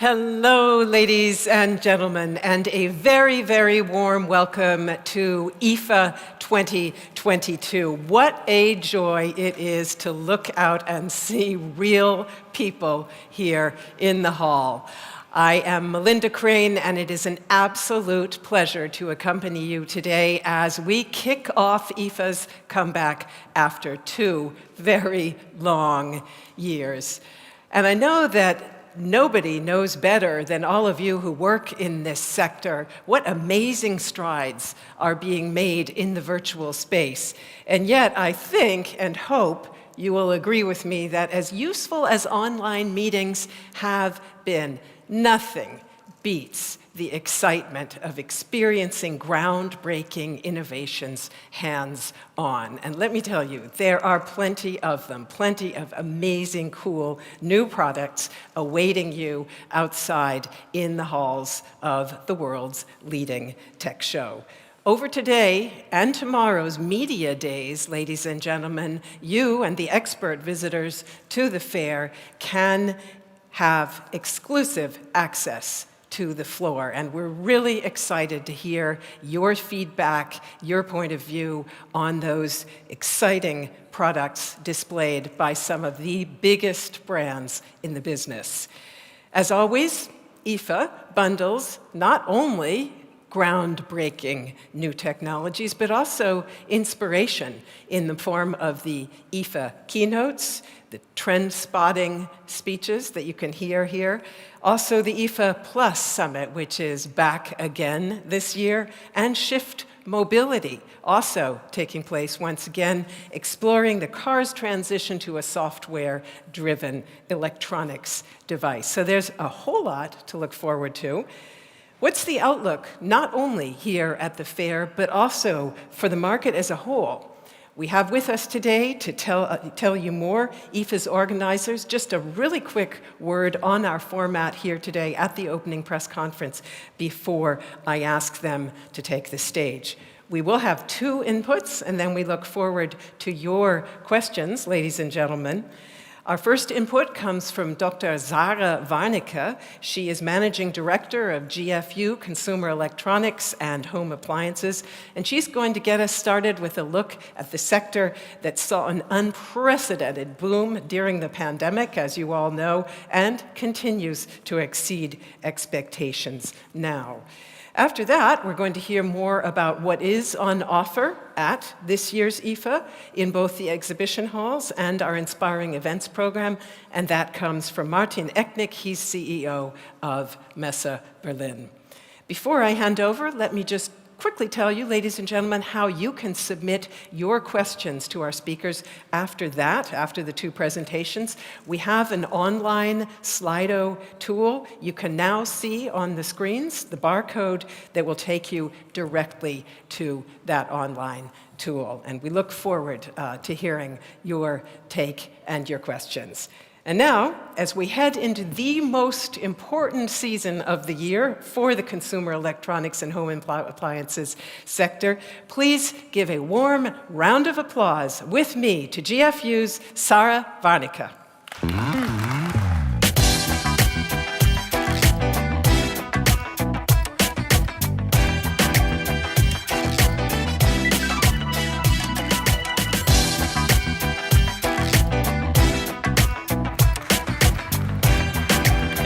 Hello, ladies and gentlemen, and a very, very warm welcome to Ifa 2022. What a joy it is to look out and see real people here in the hall. I am Melinda Crane, and it is an absolute pleasure to accompany you today as we kick off Ifa's comeback after 2 very long years. And I know that nobody knows better than all of you who work in this sector what amazing strides are being made in the virtual space. And yet, I think and hope you will agree with me that as useful as online meetings have been, nothing beats the excitement of experiencing groundbreaking innovations hands-on. And let me tell you, there are plenty of them, plenty of amazing, cool, new products awaiting you outside in the halls of the world's leading tech show. Over today and tomorrow's media days, ladies and gentlemen, you and the expert visitors to the fair can have exclusive access to the floor. And we're really excited to hear your feedback, your point of view on those exciting products displayed by some of the biggest brands in the business. As always, Ifa bundles not only groundbreaking new technologies, but also inspiration in the form of the Ifa keynotes, the trend-spotting speeches that you can hear here, also the Ifa Plus Summit, which is back again this year, and Shift Mobility, also taking place once again, exploring the car's transition to a software-driven electronics device. So there's a whole lot to look forward to. What's the outlook, not only here at the fair, but also for the market as a whole? We have with us today to tell you more, Ifa's organizers. Just a really quick word on our format here today at the opening press conference before I ask them to take the stage. We will have 2 inputs, and then we look forward to your questions, ladies and gentlemen. Our first input comes from Dr. Sarah Warnecke. She is Managing Director of GFU, Consumer Electronics and Home Appliances, and she's going to get us started with a look at the sector that saw an unprecedented boom during the pandemic, as you all know, and continues to exceed expectations now. After that, we're going to hear more about what is on offer at this year's Ifa in both the exhibition halls and our Inspiring Events program, and that comes from Martin Ecknick. He's CEO of Messe Berlin. Before I hand over, let me just quickly tell you, ladies and gentlemen, how you can submit your questions to our speakers after that, after the 2 presentations. We have an online Slido tool. You can now see on the screens the barcode that will take you directly to that online tool. And we look forward to hearing your take and your questions. And now, as we head into the most important season of the year for the consumer electronics and home appliances sector, please give a warm round of applause with me to GFU's Sarah Warnecke.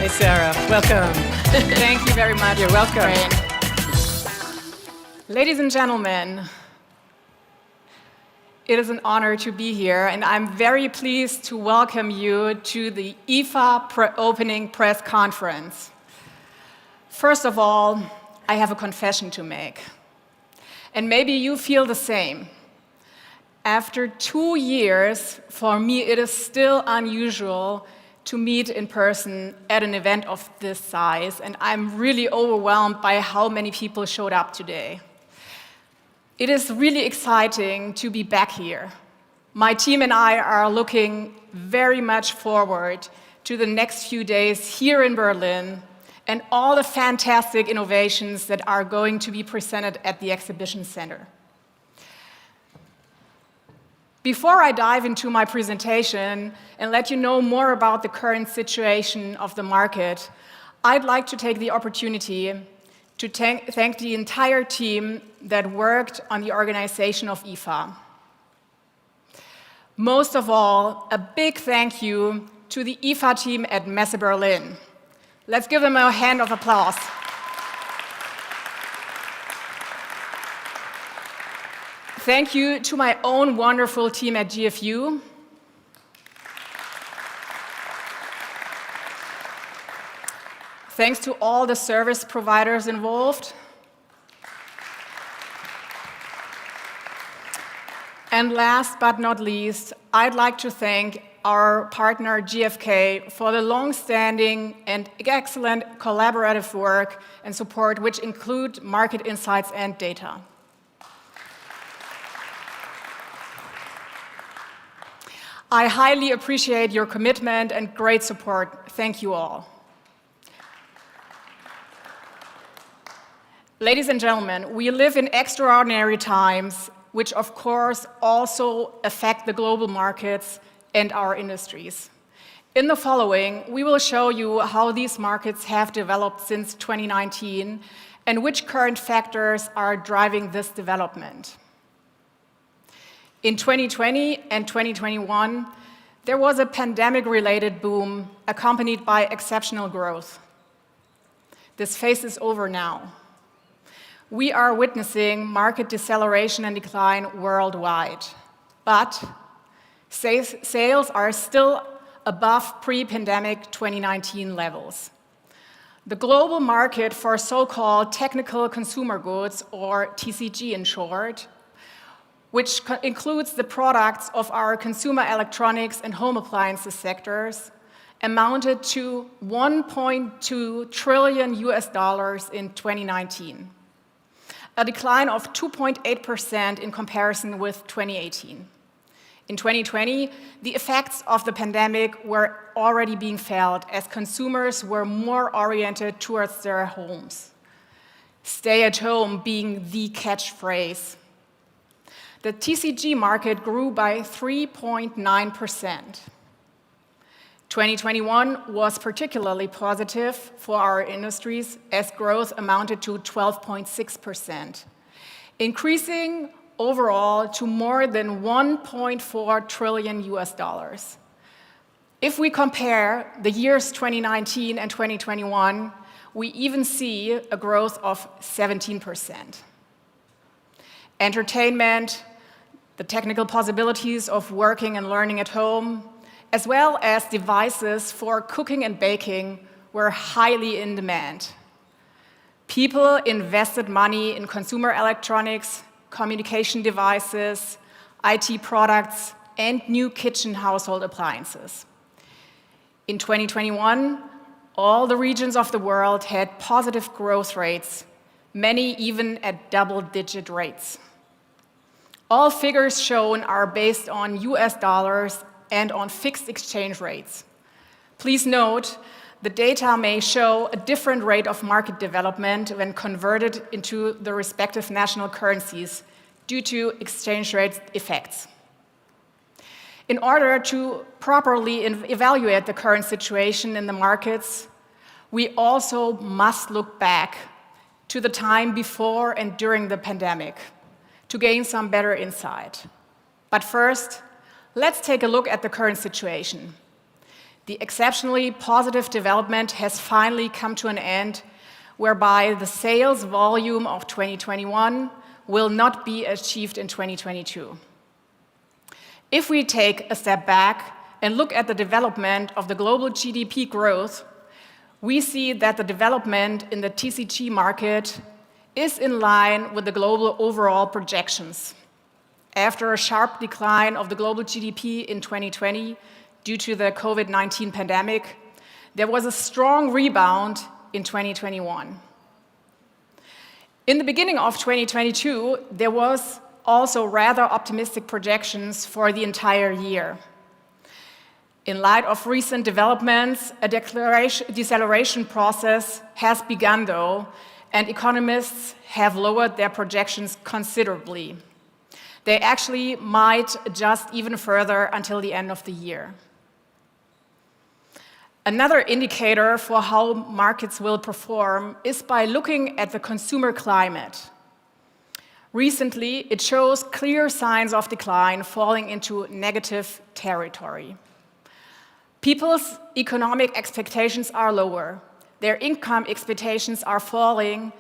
Sarah, welcome. Thank you very much. You're welcome. Ladies and gentlemen, it is an honor to be here, and I'm very pleased to welcome you to the Ifa opening press conference. First of all, I have a confession to make, and maybe you feel the same. After 2 years, for me, it is still unusual to meet in person at an event of this size, and I'm really overwhelmed by how many people showed up today. It is really exciting to be back here. My team and I are looking very much forward to the next few days here in Berlin and all the fantastic innovations that are going to be presented at the exhibition center. Before I dive into my presentation and let you know more about the current situation of the market, I'd like to take the opportunity to thank the entire team that worked on the organization of IFA. Most of all, a big thank you to the IFA team at Messe Berlin. Let's give them a hand of applause. Thank you to my own wonderful team at GFU. Thanks to all the service providers involved. And last but not least, I'd like to thank our partner GfK for the long-standing and excellent collaborative work and support, which include market insights and data. I highly appreciate your commitment and great support. Thank you all. Ladies and gentlemen, we live in extraordinary times, which of course also affect the global markets and our industries. In the following, we will show you how these markets have developed since 2019 and which current factors are driving this development. In 2020 and 2021, there was a pandemic-related boom accompanied by exceptional growth. This phase is over now. We are witnessing market deceleration and decline worldwide, but sales are still above pre-pandemic 2019 levels. The global market for so-called technical consumer goods, or TCG in short, which includes the products of our consumer electronics and home appliances sectors, amounted to $1.2 trillion in 2019. A decline of 2.8% in comparison with 2018. In 2020, the effects of the pandemic were already being felt as consumers were more oriented towards their homes. Stay at home being the catchphrase. The TCG market grew by 3.9%. 2021 was particularly positive for our industries as growth amounted to 12.6%, increasing overall to more than $1.4 trillion. If we compare the years 2019 and 2021, we even see a growth of 17%. Entertainment, the technical possibilities of working and learning at home, as well as devices for cooking and baking were highly in demand. People invested money in consumer electronics, communication devices, IT products, and new kitchen household appliances. In 2021, all the regions of the world had positive growth rates, many even at double-digit rates. All figures shown are based on US dollars and on fixed exchange rates. Please note, the data may show a different rate of market development when converted into the respective national currencies due to exchange rate effects. In order to properly evaluate the current situation in the markets, we also must look back to the time before and during the pandemic to gain some better insight. But first, let's take a look at the current situation. The exceptionally positive development has finally come to an end, whereby the sales volume of 2021 will not be achieved in 2022. If we take a step back and look at the development of the global GDP growth, we see that the development in the TCG market is in line with the global overall projections. After a sharp decline of the global GDP in 2020 due to the COVID-19 pandemic, there was a strong rebound in 2021. In the beginning of 2022, there was also rather optimistic projections for the entire year. In light of recent developments, a deceleration process has begun though, and economists have lowered their projections considerably. They actually might adjust even further until the end of the year. Another indicator for how markets will perform is by looking at the consumer climate. Recently, it shows clear signs of decline falling into negative territory. People's economic expectations are lower, their income expectations are falling,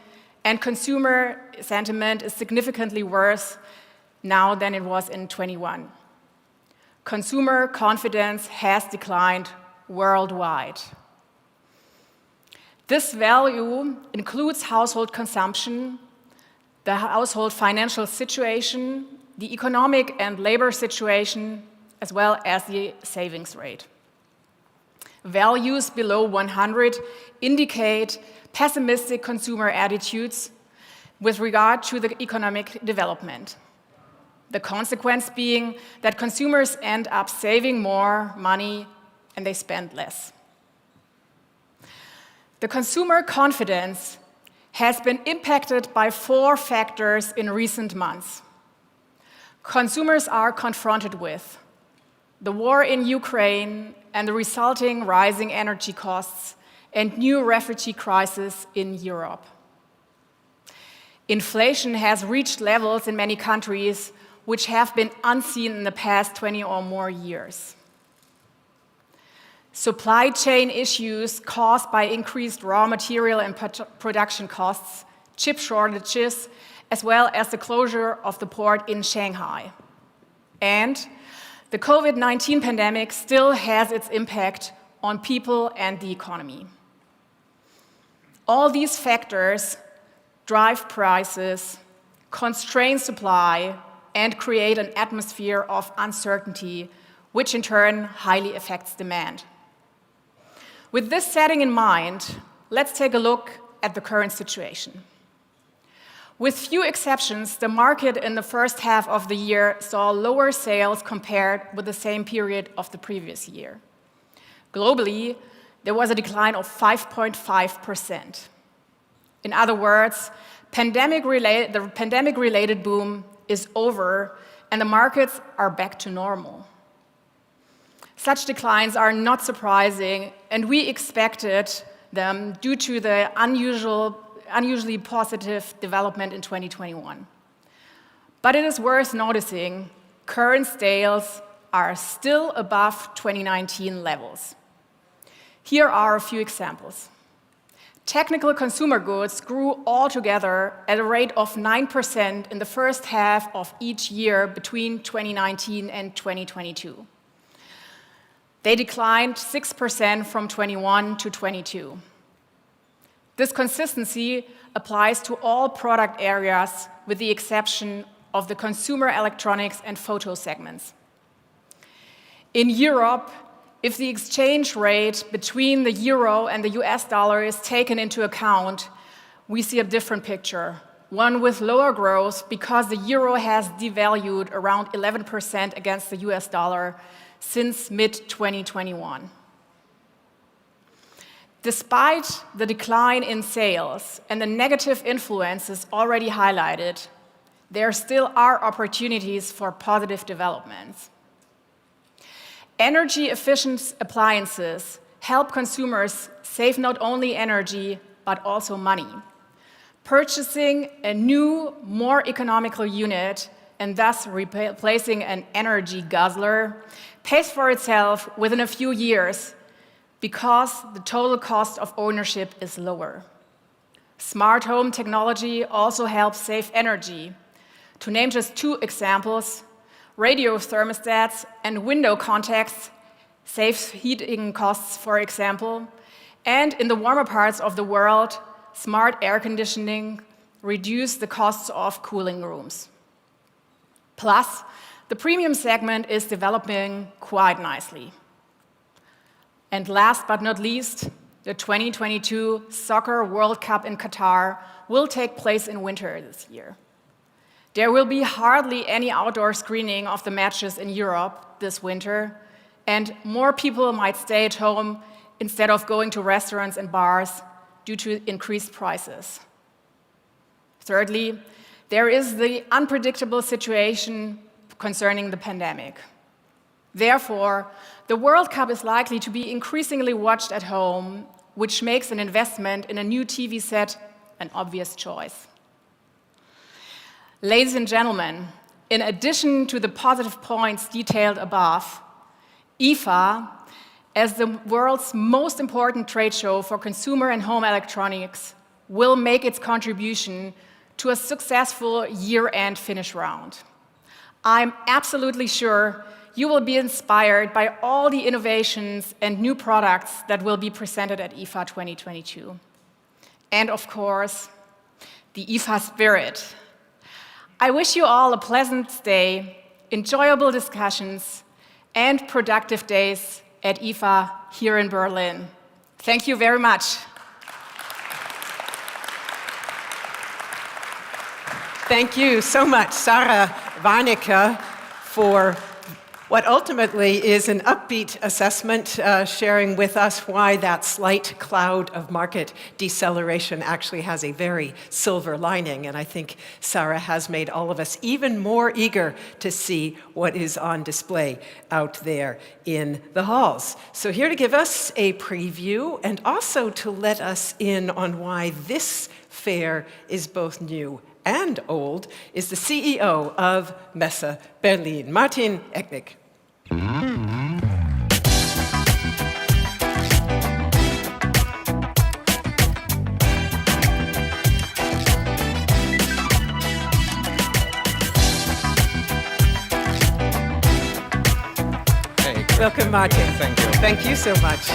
and consumer sentiment is significantly worse now than it was in 21. Consumer confidence has declined worldwide. This value includes household consumption, the household financial situation, the economic and labor situation, as well as the savings rate. Values below 100 indicate pessimistic consumer attitudes with regard to the economic development. The consequence being that consumers end up saving more money and they spend less. The consumer confidence has been impacted by 4 factors in recent months. Consumers are confronted with the war in Ukraine and the resulting rising energy costs and new refugee crisis in Europe. Inflation has reached levels in many countries which have been unseen in the past 20 or more years. Supply chain issues caused by increased raw material and production costs, chip shortages, as well as the closure of the port in Shanghai. And the COVID-19 pandemic still has its impact on people and the economy. All these factors drive prices, constrain supply, and create an atmosphere of uncertainty, which in turn highly affects demand. With this setting in mind, let's take a look at the current situation. With few exceptions, the market in the first half of the year saw lower sales compared with the same period of the previous year. Globally, there was a decline of 5.5%. In other words, the pandemic-related boom is over and the markets are back to normal. Such declines are not surprising, and we expected them due to the unusually positive development in 2021. But it is worth noticing, current sales are still above 2019 levels. Here are a few examples. Technical consumer goods grew altogether at a rate of 9% in the first half of each year between 2019 and 2022. They declined 6% from 21 to 22. This consistency applies to all product areas with the exception of the consumer electronics and photo segments. In Europe, if the exchange rate between the euro and the US dollar is taken into account, we see a different picture, one with lower growth because the euro has devalued around 11% against the US dollar since mid-2021. Despite the decline in sales and the negative influences already highlighted, there still are opportunities for positive developments. Energy-efficient appliances help consumers save not only energy, but also money. Purchasing a new, more economical unit and thus replacing an energy guzzler pays for itself within a few years because the total cost of ownership is lower. Smart home technology also helps save energy. To name just 2 examples, radio thermostats and window contacts save heating costs, for example, and in the warmer parts of the world, smart air conditioning reduce the costs of cooling rooms. Plus, the premium segment is developing quite nicely. And last but not least, the 2022 Soccer World Cup in Qatar will take place in winter this year. There will be hardly any outdoor screening of the matches in Europe this winter, and more people might stay at home instead of going to restaurants and bars due to increased prices. Thirdly, there is the unpredictable situation concerning the pandemic. Therefore, the World Cup is likely to be increasingly watched at home, which makes an investment in a new TV set an obvious choice. Ladies and gentlemen, in addition to the positive points detailed above, Ifa, as the world's most important trade show for consumer and home electronics, will make its contribution to a successful year-end finish round. I'm absolutely sure you will be inspired by all the innovations and new products that will be presented at Ifa 2022. And of course, the Ifa spirit. I wish you all a pleasant stay, enjoyable discussions, and productive days at Ifa here in Berlin. Thank you very much. Thank you so much, Sarah Warnecke, for what ultimately is an upbeat assessment, sharing with us why that slight cloud of market deceleration actually has a very silver lining. And I think Sarah has made all of us even more eager to see what is on display out there in the halls. So here to give us a preview and also to let us in on why this fair is both new and old is the CEO of Messe Berlin, Martin Ecknick. Welcome, Martin. Thank you. Thank you so much.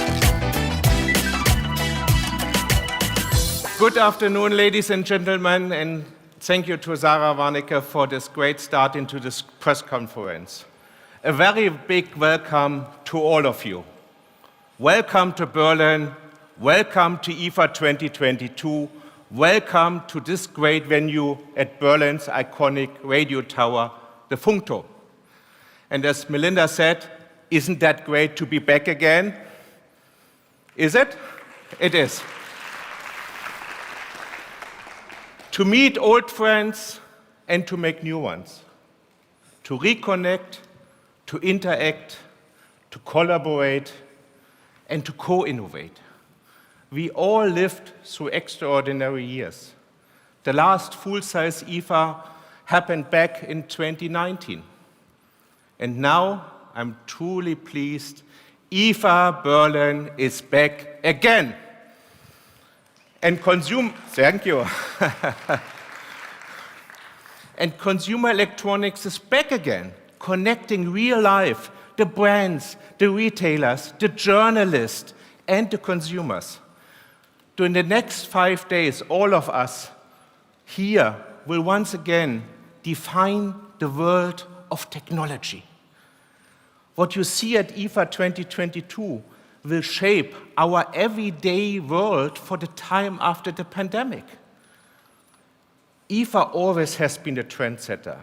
Good afternoon, ladies and gentlemen, and thank you to Sarah Warnecke for this great start into this press conference. A very big welcome to all of you. Welcome to Berlin. Welcome to Ifa 2022. Welcome to this great venue at Berlin's iconic radio tower, the Funkturm. And as Melinda said, isn't that great to be back again? Is it? It is. To meet old friends and to make new ones. To reconnect, to interact, to collaborate, and to co-innovate. We all lived through extraordinary years. The last full-size Ifa happened back in 2019. And now I'm truly pleased Ifa Berlin is back again. And thank you. And consumer electronics is back again, connecting real life, the brands, the retailers, the journalists, and the consumers. During the next 5 days, all of us here will once again define the world of technology. What you see at Ifa 2022 will shape our everyday world for the time after the pandemic. Ifa always has been a trendsetter,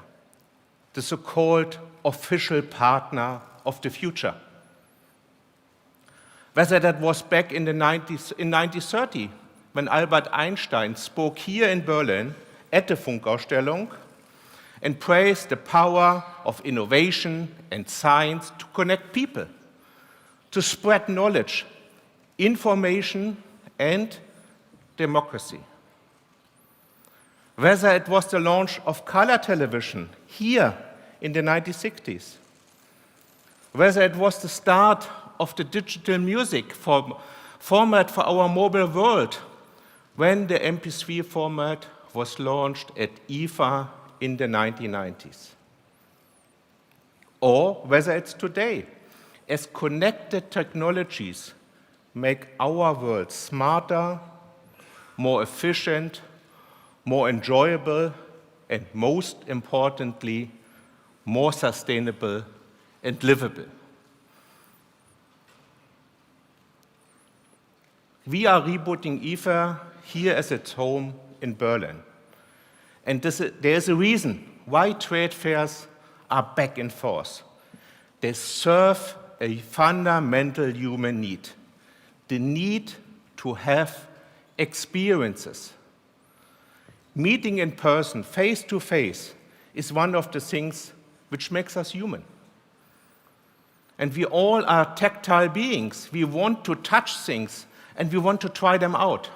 the so-called official partner of the future. Whether that was back in 1930, when Albert Einstein spoke here in Berlin at the Funkausstellung and praised the power of innovation and science to connect people, to spread knowledge, information, and democracy. Whether it was the launch of color television here in the 1960s, whether it was the start of the digital music format for our mobile world, when the MP3 format was launched at Ifa in the 1990s. Or whether it's today, as connected technologies make our world smarter, more efficient, more enjoyable, and most importantly, more sustainable and livable. We are rebooting Ifa here as at home in Berlin. And there's a reason why trade fairs are back in force. They serve a fundamental human need, the need to have experiences. Meeting in person, face to face, is one of the things which makes us human. And we all are tactile beings. We want to touch things, and we want to try them out.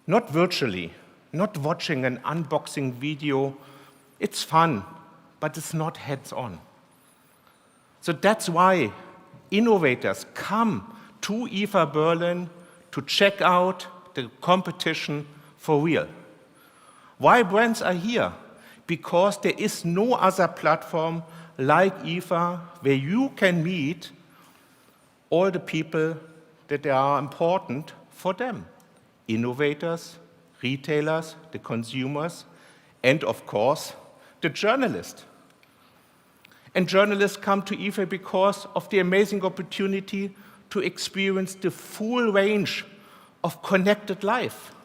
Not virtually, not watching an unboxing video. It's fun, but it's not hands-on. So that's why innovators come to Ifa Berlin to check out the competition for real. Why brands are here? Because there is no other platform like Ifa where you can meet all the people that are important for them. Innovators, retailers, the consumers, and of course, the journalists. And journalists come to Ifa because of the amazing opportunity to experience the full range of connected life,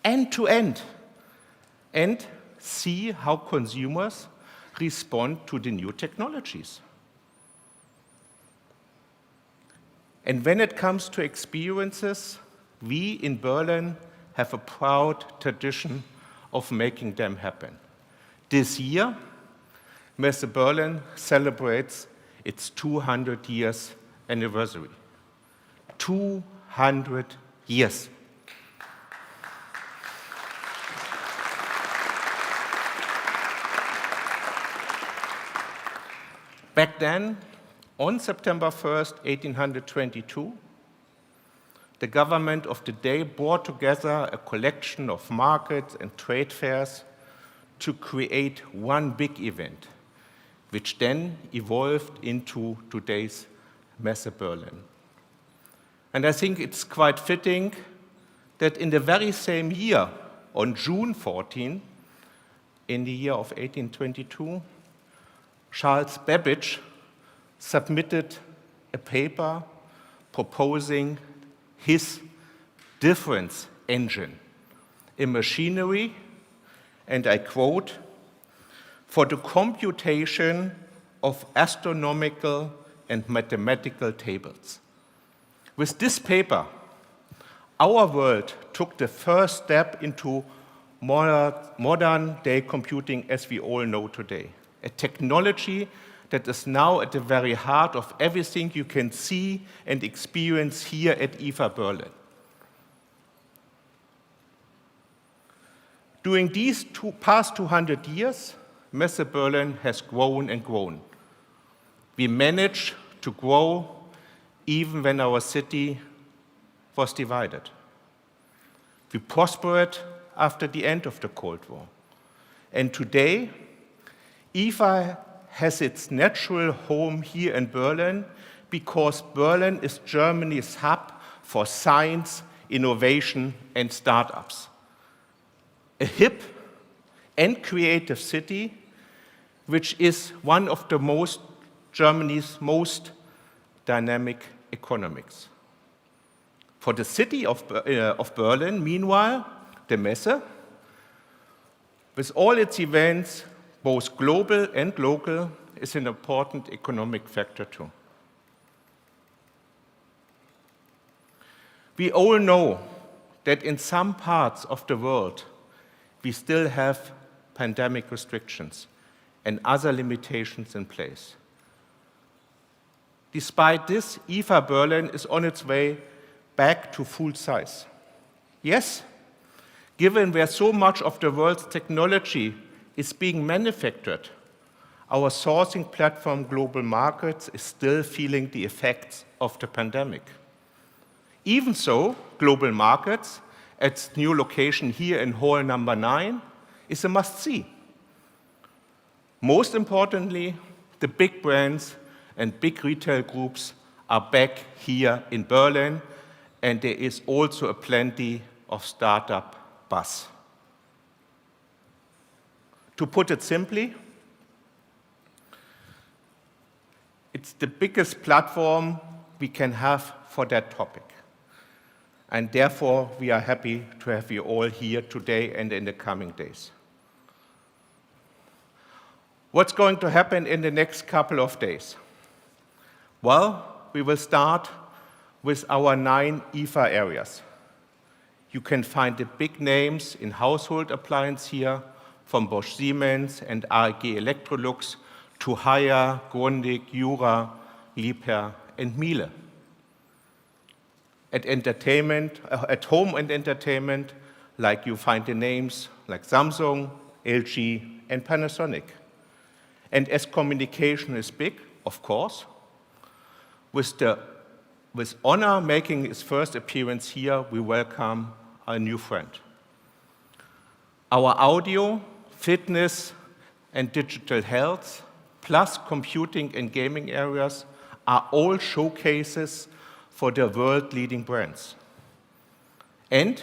end to end, and see how consumers respond to the new technologies. And when it comes to experiences, we in Berlin have a proud tradition of making them happen. This year, Messe Berlin celebrates its 200 years anniversary. 200 years. Back then, on September 1st, 1822, the government of the day brought together a collection of markets and trade fairs to create one big event, which then evolved into today's Messe Berlin. And I think it's quite fitting that in the very same year, on June 14, in the year of 1822, Charles Babbage submitted a paper proposing his difference engine, a machinery, and I quote, for the computation of astronomical and mathematical tables. With this paper, our world took the first step into modern-day computing as we all know today, a technology that is now at the very heart of everything you can see and experience here at Ifa Berlin. During these past 200 years, Messe Berlin has grown and grown. We managed to grow even when our city was divided. We prospered after the end of the Cold War. And today, Ifa has its natural home here in Berlin because Berlin is Germany's hub for science, innovation, and startups. A hip and creative city, which is one of Germany's most dynamic economies. For the city of Berlin, meanwhile, the Messe, with all its events, both global and local, is an important economic factor too. We all know that in some parts of the world, we still have pandemic restrictions and other limitations in place. Despite this, Ifa Berlin is on its way back to full size. Yes, given where so much of the world's technology is being manufactured, our sourcing platform, Global Markets, is still feeling the effects of the pandemic. Even so, Global Markets, at its new location here in Hall number 9, is a must-see. Most importantly, the big brands and big retail groups are back here in Berlin, and there is also a plenty of startup buzz. To put it simply, it's the biggest platform we can have for that topic. And therefore, we are happy to have you all here today and in the coming days. What's going to happen in the next couple of days? Well, we will start with our 9 Ifa areas. You can find the big names in household appliance here, from Bosch Siemens and AEG Electrolux to Haier, Grundig, Jura, Liebherr, and Miele. At home and entertainment, like you find the names like Samsung, LG, and Panasonic. And as communication is big, of course, with Honor making his first appearance here, we welcome a new friend. Our audio, fitness, and digital health, plus computing and gaming areas are all showcases for the world-leading brands. And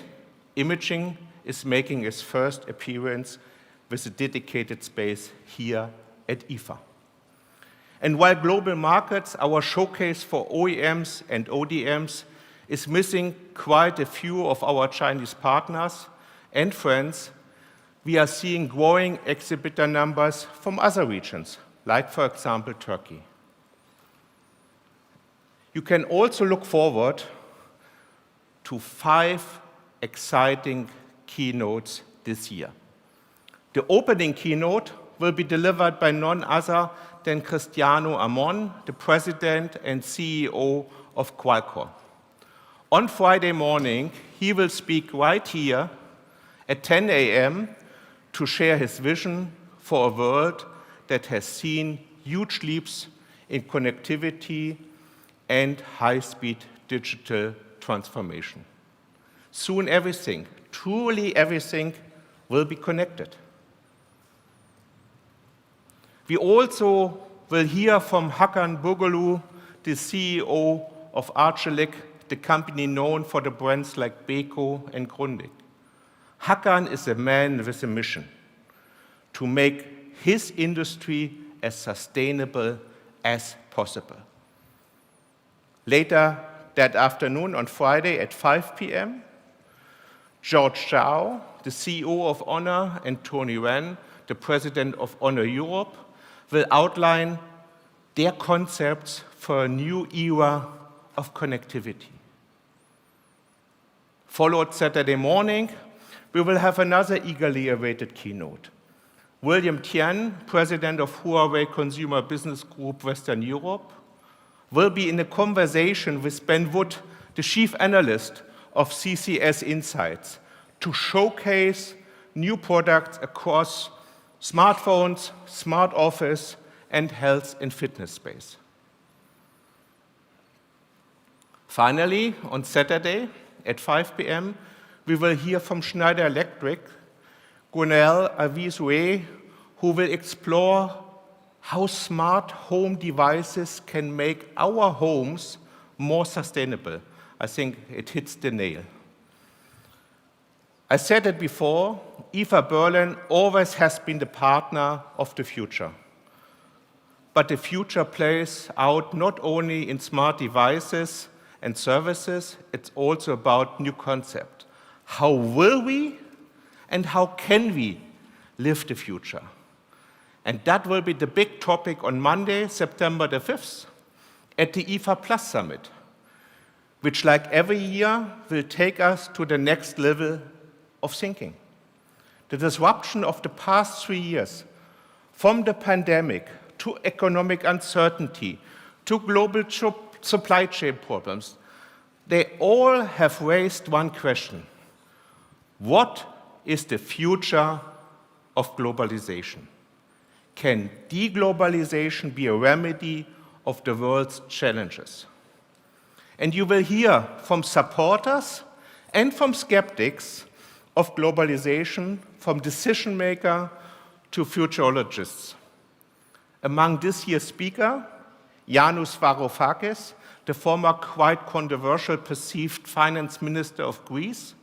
imaging is making its first appearance with a dedicated space here at Ifa. And while global markets, our showcase for OEMs and ODMs, is missing quite a few of our Chinese partners and friends, we are seeing growing exhibitor numbers from other regions, like, for example, Turkey. You can also look forward to 5 exciting keynotes this year. The opening keynote will be delivered by none other than Cristiano Amon, the president and CEO of Qualcomm. On Friday morning, he will speak right here at 10 a.m. to share his vision for a world that has seen huge leaps in connectivity and high-speed digital transformation. Soon everything, truly everything, will be connected. We also will hear from Hakan Bogolu, the CEO of Archelek, the company known for the brands like Beko and Grundig. Hakan is a man with a mission to make his industry as sustainable as possible. Later that afternoon, on Friday at 5 p.m., George Zhao, the CEO of Honor, and Tony Wen, the president of Honor Europe, will outline their concepts for a new era of connectivity. Followed Saturday morning, we will have another eagerly awaited keynote. William Tian, president of Huawei Consumer Business Group Western Europe, will be in a conversation with Ben Wood, the chief analyst of CCS Insights, to showcase new products across smartphones, smart office, and health and fitness space. Finally, on Saturday at 5 p.m., we will hear from Schneider Electric, Gunel Avisue, who will explore how smart home devices can make our homes more sustainable. I think it hits the nail. I said it before, Ifa Berlin always has been the partner of the future. But the future plays out not only in smart devices and services, it's also about new concept. How will we and how can we live the future? And that will be the big topic on Monday, September the 5th, at the Ifa Plus Summit, which, like every year, will take us to the next level of thinking. The disruption of the past 3 years, from the pandemic to economic uncertainty to global supply chain problems, they all have raised one question: what is the future of globalization? Can deglobalization be a remedy of the world's challenges? And you will hear from supporters and from skeptics of globalization, from decision makers to futurologists. Among this year's speakers, Yanis Varoufakis, the former quite controversial perceived finance minister of Greece,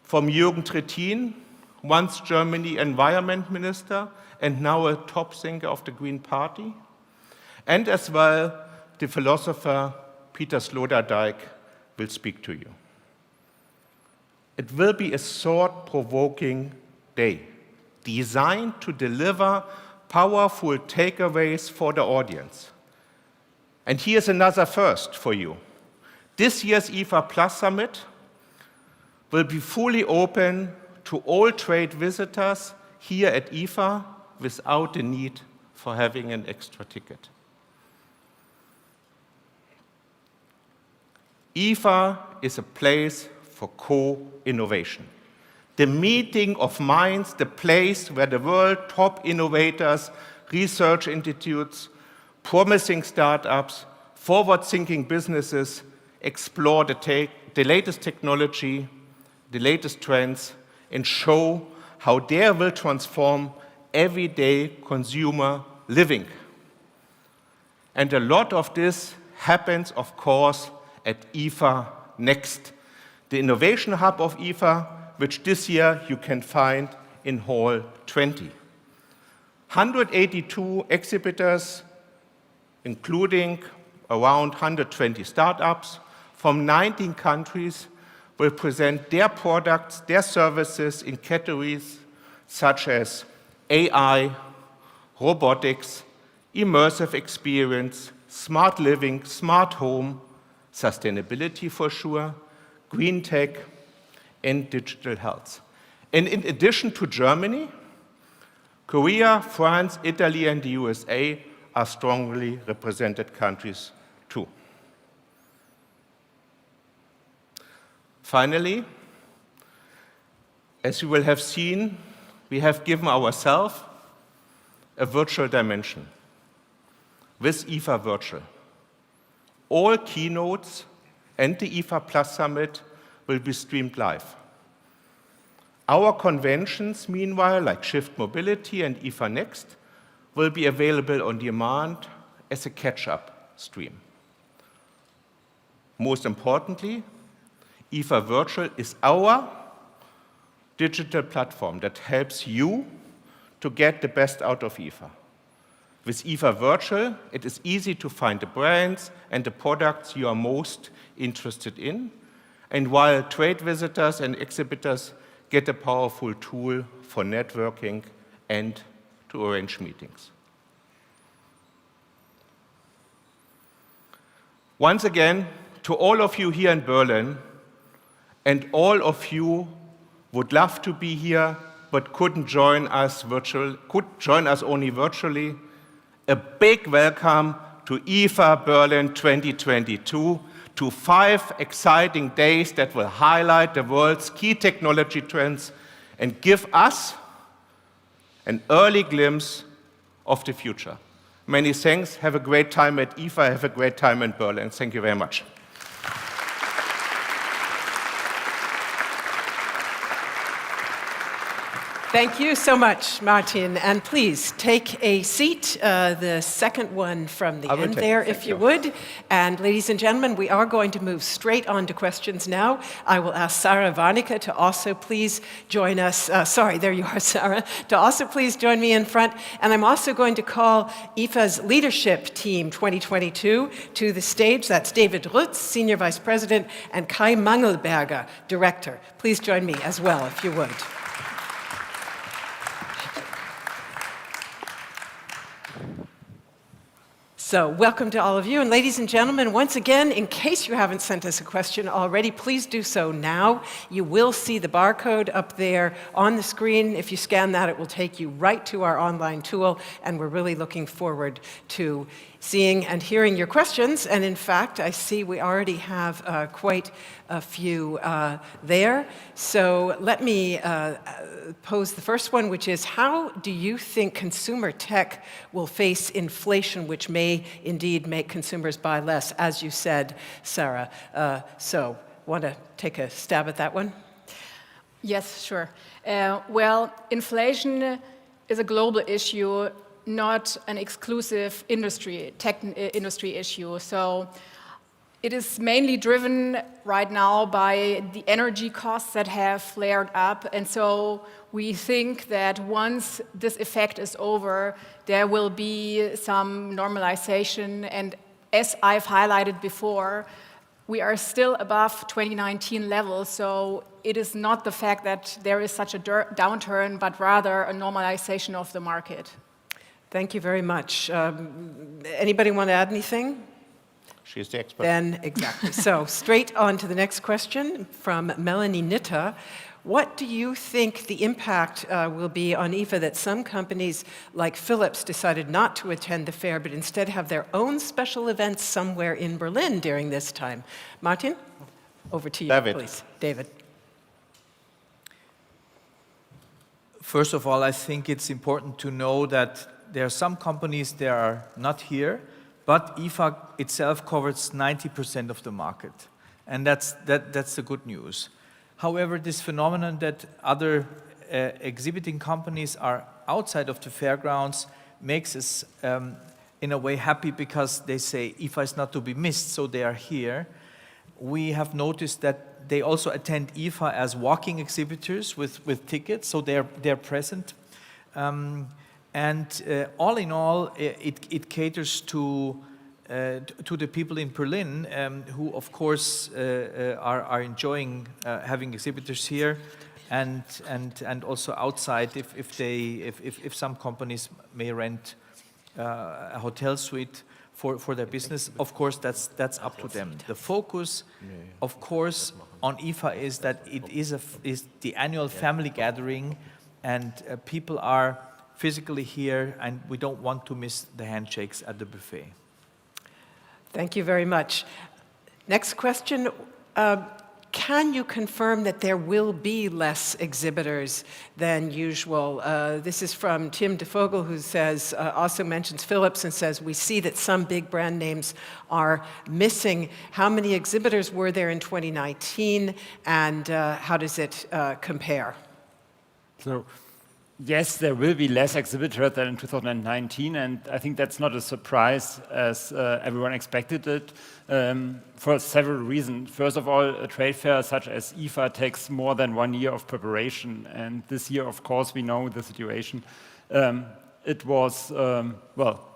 from Jürgen Trittin, once Germany environment minister and now a top thinker of the Green Party, and as well the philosopher Peter Sloterdijk will speak to you. It will be a thought-provoking day, designed to deliver powerful takeaways for the audience. And here's another first for you. This year's Ifa Plus Summit will be fully open to all trade visitors here at Ifa without the need for having an extra ticket. Ifa is a place for co-innovation. The meeting of minds, the place where the world top innovators, research institutes, promising startups, forward-thinking businesses explore the latest technology, the latest trends, and show how they will transform everyday consumer living. And a lot of this happens, of course, at Ifa Next, the innovation hub of Ifa, which this year you can find in Hall 20. 182 exhibitors, including around 120 startups from 19 countries, will present their products, their services in categories such as AI, robotics, immersive experience, smart living, smart home, sustainability for sure, green tech, and digital health. And in addition to Germany, Korea, France, Italy, and the USA are strongly represented countries too. Finally, as you will have seen, we have given ourselves a virtual dimension with Ifa Virtual. All keynotes and the Ifa Plus Summit will be streamed live. Our conventions, meanwhile, like Shift Mobility and Ifa Next, will be available on demand as a catch-up stream. Most importantly, Ifa Virtual is our digital platform that helps you to get the best out of Ifa. With Ifa Virtual, it is easy to find the brands and the products you are most interested in, and while trade visitors and exhibitors get a powerful tool for networking and to arrange meetings. Once again, to all of you here in Berlin, and all of you would love to be here but couldn't join us only virtually, a big welcome to Ifa Berlin 2022, to 5 exciting days that will highlight the world's key technology trends and give us an early glimpse of the future. Many thanks. Have a great time at Ifa. Have a great time in Berlin. Thank you very much. Thank you so much, Martin. And please take a seat, the second one from the end there, if you would. And ladies and gentlemen, we are going to move straight on to questions now. I will ask Sarah Warnecke to also please join us. Sorry, there you are, Sarah. To also please join me in front. And I'm also going to call IFA's Leadership Team 2022 to the stage. That's David Rutz, Senior Vice President, and Kai Mangelberger, Director. Please join me as well, if you would. So welcome to all of you. And ladies and gentlemen, once again, in case you haven't sent us a question already, please do so now. You will see the barcode up there on the screen. If you scan that, it will take you right to our online tool. And we're really looking forward to seeing and hearing your questions. And in fact, I see we already have quite a few there. So let me pose the first one, which is, how do you think consumer tech will face inflation, which may indeed make consumers buy less, as you said, Sarah? So want to take a stab at that one? Yes, sure. Well, inflation is a global issue, not an exclusive tech industry issue. So it is mainly driven right now by the energy costs that have flared up. And so we think that once this effect is over, there will be some normalization. And as I've highlighted before, we are still above 2019 levels. So it is not the fact that there is such a downturn, but rather a normalization of the market. Thank you very much. Anybody want to add anything? She's the expert. Then, exactly. So, straight on to the next question from Melanie Nitta. What do you think the impact will be on Ifa that some companies like Philips decided not to attend the fair, but instead have their own special events somewhere in Berlin during this time? Martin, over to you, David. please. David. First of all, I think it's important to know that there are some companies that are not here, but Ifa itself covers 90% of the market, and that's the good news. However, this phenomenon that other exhibiting companies are outside of the fairgrounds makes us, in a way, happy because they say Ifa is not to be missed, so they are here. We have noticed that they also attend Ifa as walking exhibitors with tickets, so they're present. All in all, it caters to the people in Berlin who, of course, are enjoying having exhibitors here, and also outside if some companies may rent a hotel suite for their business. Of course, that's up to them. The focus, of course, on Ifa is that it is the annual family gathering, and people are physically here, and we don't want to miss the handshakes at the buffet. Thank you very much. Next question. Can you confirm that there will be less exhibitors than usual? This is from Tim DeFogel, who says, also mentions Philips and says, we see that some big brand names are missing. How many exhibitors were there in 2019, and how does it compare? So, yes, there will be less exhibitors than in 2019, and I think that's not a surprise as everyone expected it for several reasons. First of all, a trade fair such as Ifa takes more than 1 year of preparation, and this year, of course, we know the situation. It was,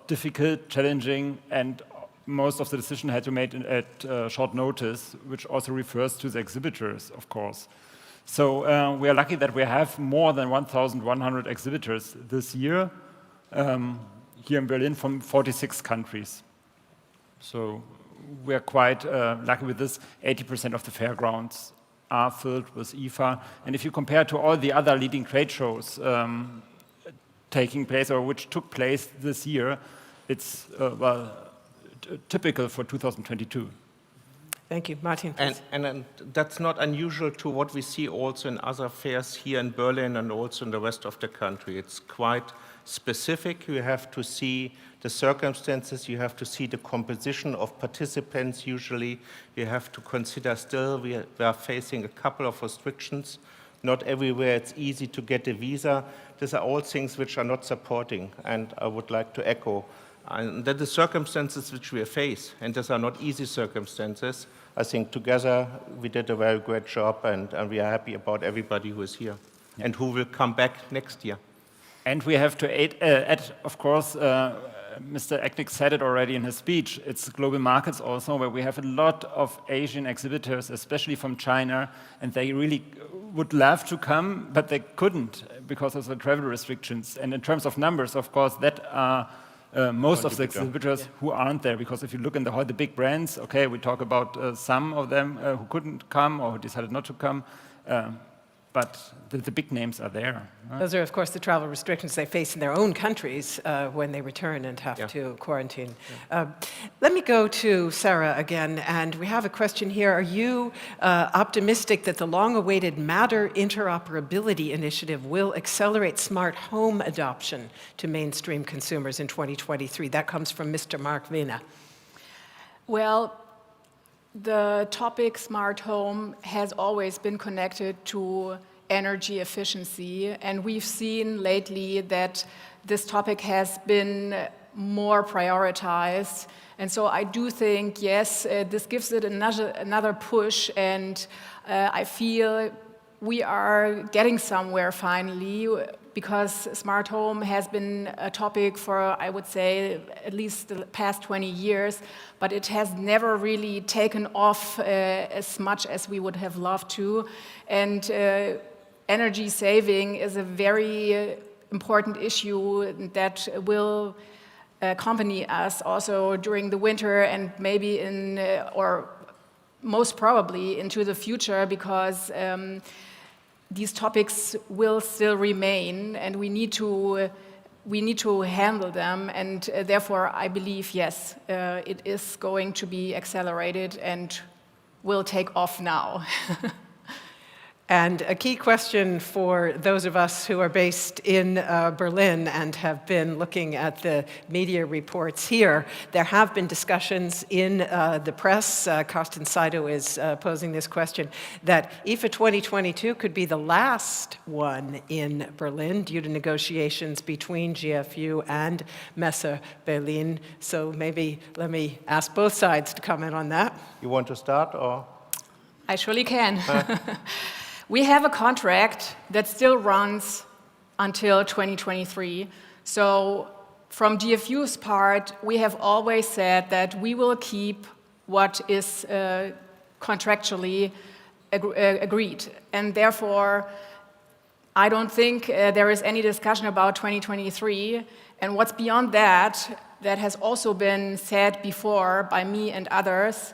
difficult, challenging, and most of the decision had to be made at short notice, which also refers to the exhibitors, of course. So we are lucky that we have more than 1,100 exhibitors this year here in Berlin from 46 countries. So we are quite lucky with this. 80% of the fairgrounds are filled with Ifa. And if you compare to all the other leading trade shows taking place or which took place this year, it's typical for 2022. Thank you. Martin, please. And that's not unusual to what we see also in other fairs here in Berlin and also in the rest of the country. It's quite specific. You have to see the circumstances. You have to see the composition of participants usually. You have to consider still we are facing a couple of restrictions. Not everywhere it's easy to get a visa. These are all things which are not supporting, and I would like to echo. And that the circumstances which we face, and these are not easy circumstances, I think together we did a very great job, and we are happy about everybody who is here and who will come back next year. And we have to add, of course, Mr. Eknik said it already in his speech, it's global markets also, where we have a lot of Asian exhibitors, especially from China, and they really would love to come, but they couldn't because of the travel restrictions. And in terms of numbers, of course, that are most of the exhibitors who aren't there, because if you look in the hall, the big brands, okay, we talk about some of them who couldn't come or who decided not to come, but the big names are there. Those are, of course, the travel restrictions they face in their own countries when they return and have to quarantine. Let me go to Sarah again, and we have a question here. Are you optimistic that the long-awaited Matter interoperability initiative will accelerate smart home adoption to mainstream consumers in 2023? That comes from Mr. Mark Vena. Well, the topic smart home has always been connected to energy efficiency, and we've seen lately that this topic has been more prioritized. And so I do think, yes, this gives it another push, and I feel we are getting somewhere finally, because smart home has been a topic for, I would say, at least the past 20 years, but it has never really taken off as much as we would have loved to. And energy saving is a very important issue that will accompany us also during the winter and maybe or most probably into the future, because these topics will still remain and we need to handle them, and therefore I believe, yes, it is going to be accelerated and will take off now. And a key question for those of us who are based in Berlin and have been looking at the media reports here, there have been discussions in the press, Carsten Seido is posing this question, that IFA 2022 could be the last one in Berlin due to negotiations between GFU and Messe Berlin. So maybe let me ask both sides to comment on that. You want to start, or? I surely can. We have a contract that still runs until 2023. So from GFU's part, we have always said that we will keep what is contractually agreed. And therefore, I don't think there is any discussion about 2023. And what's beyond that, that has also been said before by me and others,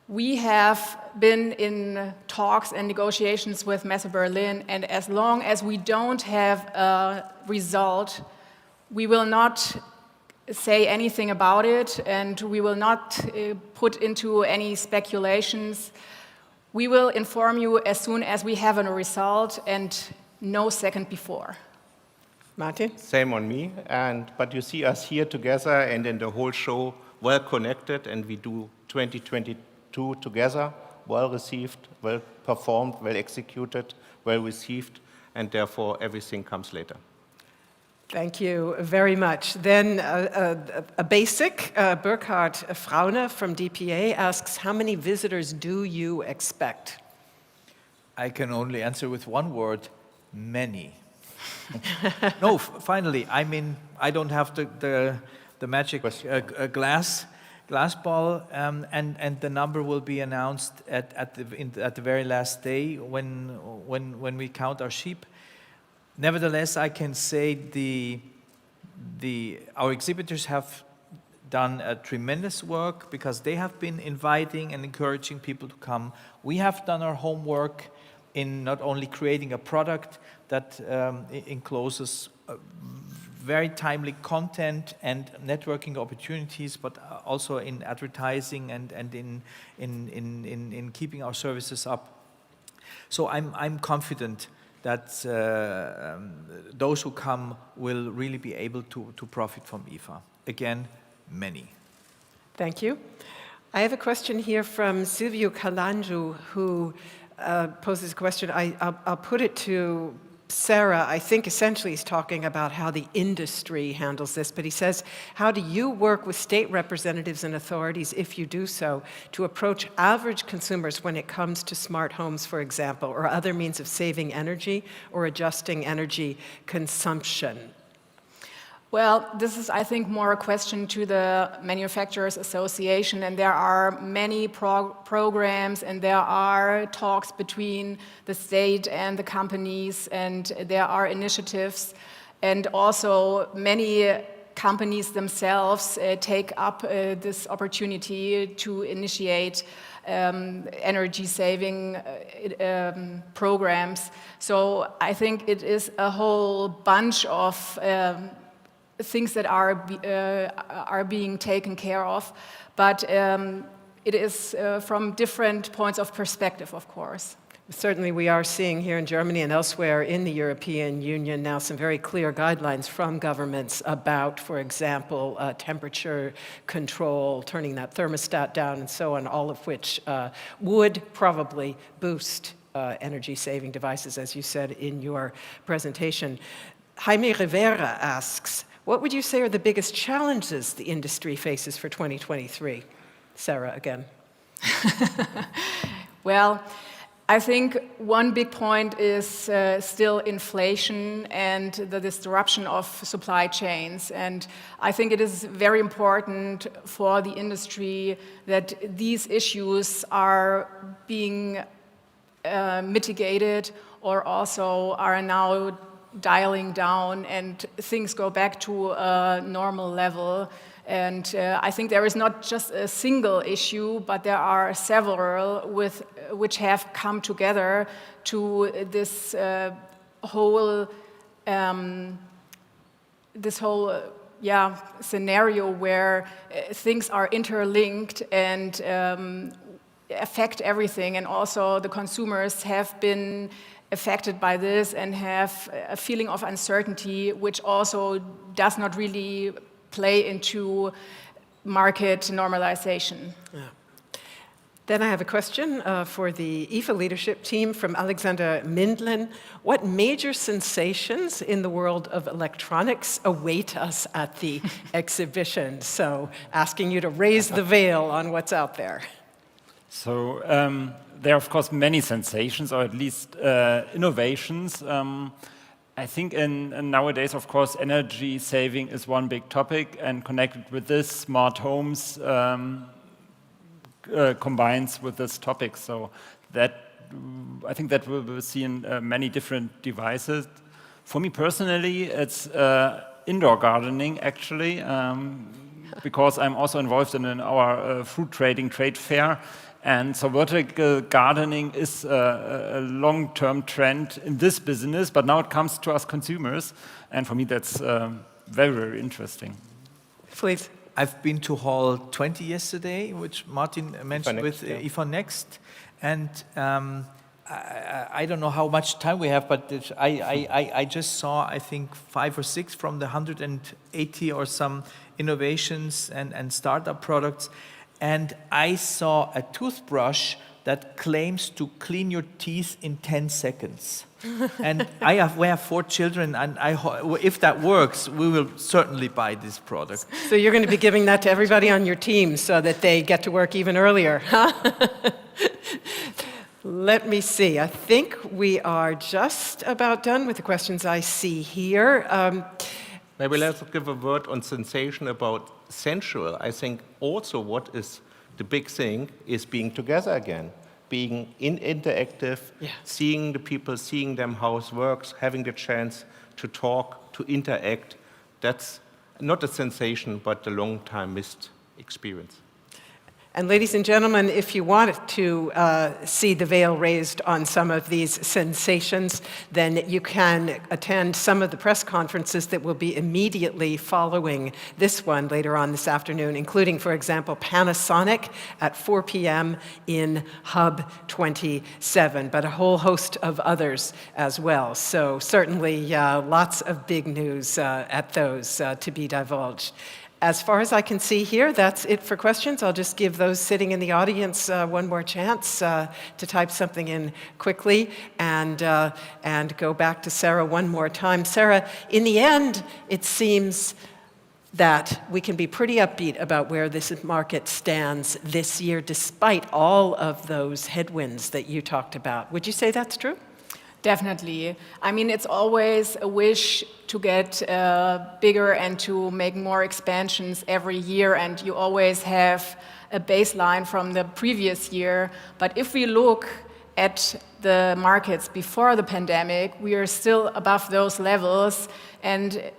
we have been in talks and negotiations with Messe Berlin, and as long as we don't have a result, we will not say anything about it, and we will not put into any speculations. We will inform you as soon as we have a result, and no second before. Martin? Same on me, but you see us here together and in the whole show well connected, and we do 2022 together, well received, well performed, well executed, well received, and therefore everything comes later. Thank you very much. Then a basic, Burkhard Fraune from DPA asks, how many visitors do you expect? I can only answer with one word: many. No, finally, I mean, I don't have the magic glass ball, and the number will be announced at the very last day when we count our sheep. Nevertheless, I can say our exhibitors have done a tremendous work, because they have been inviting and encouraging people to come. We have done our homework in not only creating a product that encloses very timely content and networking opportunities, but also in advertising and in keeping our services up. So I'm confident that those who come will really be able to profit from IFA. Again, many. Thank you. I have a question here from Silvio Calanju, who poses a question. I'll put it to Sarah. I think essentially he's talking about how the industry handles this, but he says, how do you work with state representatives and authorities, if you do so, to approach average consumers when it comes to smart homes, for example, or other means of saving energy or adjusting energy consumption? Well, this is, I think, more a question to the Manufacturers Association, and there are many programs, and there are talks between the state and the companies, and there are initiatives, and also many companies themselves take up this opportunity to initiate energy-saving programs. So I think it is a whole bunch of things that are being taken care of, but it is from different points of perspective, of course. Certainly we are seeing here in Germany and elsewhere in the European Union now some very clear guidelines from governments about, for example, temperature control, turning that thermostat down and so on, all of which would probably boost energy-saving devices, as you said in your presentation. Jaime Rivera asks, what would you say are the biggest challenges the industry faces for 2023? Sarah, again. Well, I think one big point is still inflation and the disruption of supply chains. And I think it is very important for the industry that these issues are being mitigated, or also are now dialing down and things go back to a normal level. And I think there is not just a single issue, but there are several which have come together to this whole scenario where things are interlinked and affect everything, and also the consumers have been affected by this and have a feeling of uncertainty, which also does not really play into market normalization. Yeah. Then I have a question for the Ifa leadership team from Alexander Mindlin. What major sensations in the world of electronics await us at the exhibition? So asking you to raise the veil on what's out there. So there are, of course, many sensations, or at least innovations. I think nowadays, of course, energy saving is one big topic, and connected with this, smart homes combines with this topic. So that I think that we'll see in many different devices. For me personally, it's indoor gardening, actually, because I'm also involved in our fruit trading trade fair. And so vertical gardening is a long-term trend in this business, but now it comes to us consumers. And for me, that's very, very interesting. Please. I've been to Hall 20 yesterday, which Martin mentioned IFA with Next, yeah. IFA Next. And I don't know how much time we have, but I just saw, I think, 5 or 6 from the 180 or some innovations and startup products. And I saw a toothbrush that claims to clean your teeth in 10 seconds. And we have 4 children, and if that works, we will certainly buy this product. So you're going to be giving that to everybody on your team so that they get to work even earlier, huh? Let me see. I think we are just about done with the questions I see here. Maybe let's give a word on sensation about sensual. I think also what is the big thing is being together again, being interactive, seeing the people, seeing them how it works, having the chance to talk, to interact. That's not a sensation, but a long time missed experience. And ladies and gentlemen, if you want to see the veil raised on some of these sensations, then you can attend some of the press conferences that will be immediately following this one later on this afternoon, including, for example, Panasonic at 4 p.m. in Hub 27, but a whole host of others as well. So certainly lots of big news at those to be divulged. As far as I can see here, that's it for questions. I'll just give those sitting in the audience one more chance to type something in quickly and go back to Sarah one more time. Sarah, in the end, it seems that we can be pretty upbeat about where this market stands this year, despite all of those headwinds that you talked about. Would you say that's true? Definitely. I mean, it's always a wish to get bigger and to make more expansions every year, and you always have a baseline from the previous year. But if we look at the markets before the pandemic, we are still above those levels, and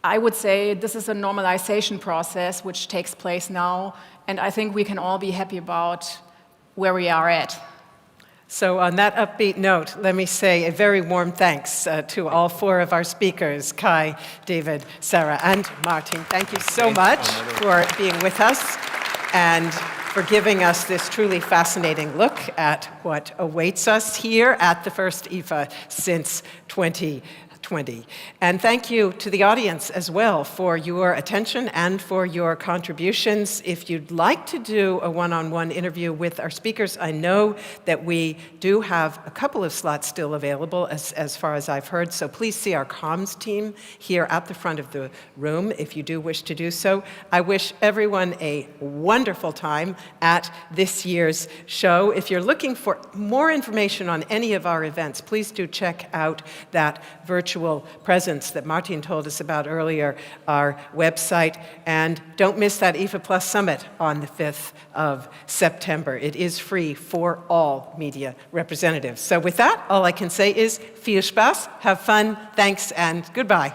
I would say this is a normalization process which takes place now, and I think we can all be happy about where we are at. So on that upbeat note, let me say a very warm thanks to all 4 of our speakers, Kai, David, Sarah, and Martin. Thank you so much for being with us and for giving us this truly fascinating look at what awaits us here at the first IFA since 2020. And thank you to the audience as well for your attention and for your contributions. If you'd like to do a one-on-one interview with our speakers, I know that we do have a couple of slots still available as far as I've heard, so please see our comms team here at the front of the room if you do wish to do so. I wish everyone a wonderful time at this year's show. If you're looking for more information on any of our events, please do check out that virtual virtual presence that Martin told us about earlier, our website. And don't miss that IFA Plus Summit on the 5th of September. It is free for all media representatives. So with that, all I can say is viel Spaß, have fun, thanks, and goodbye.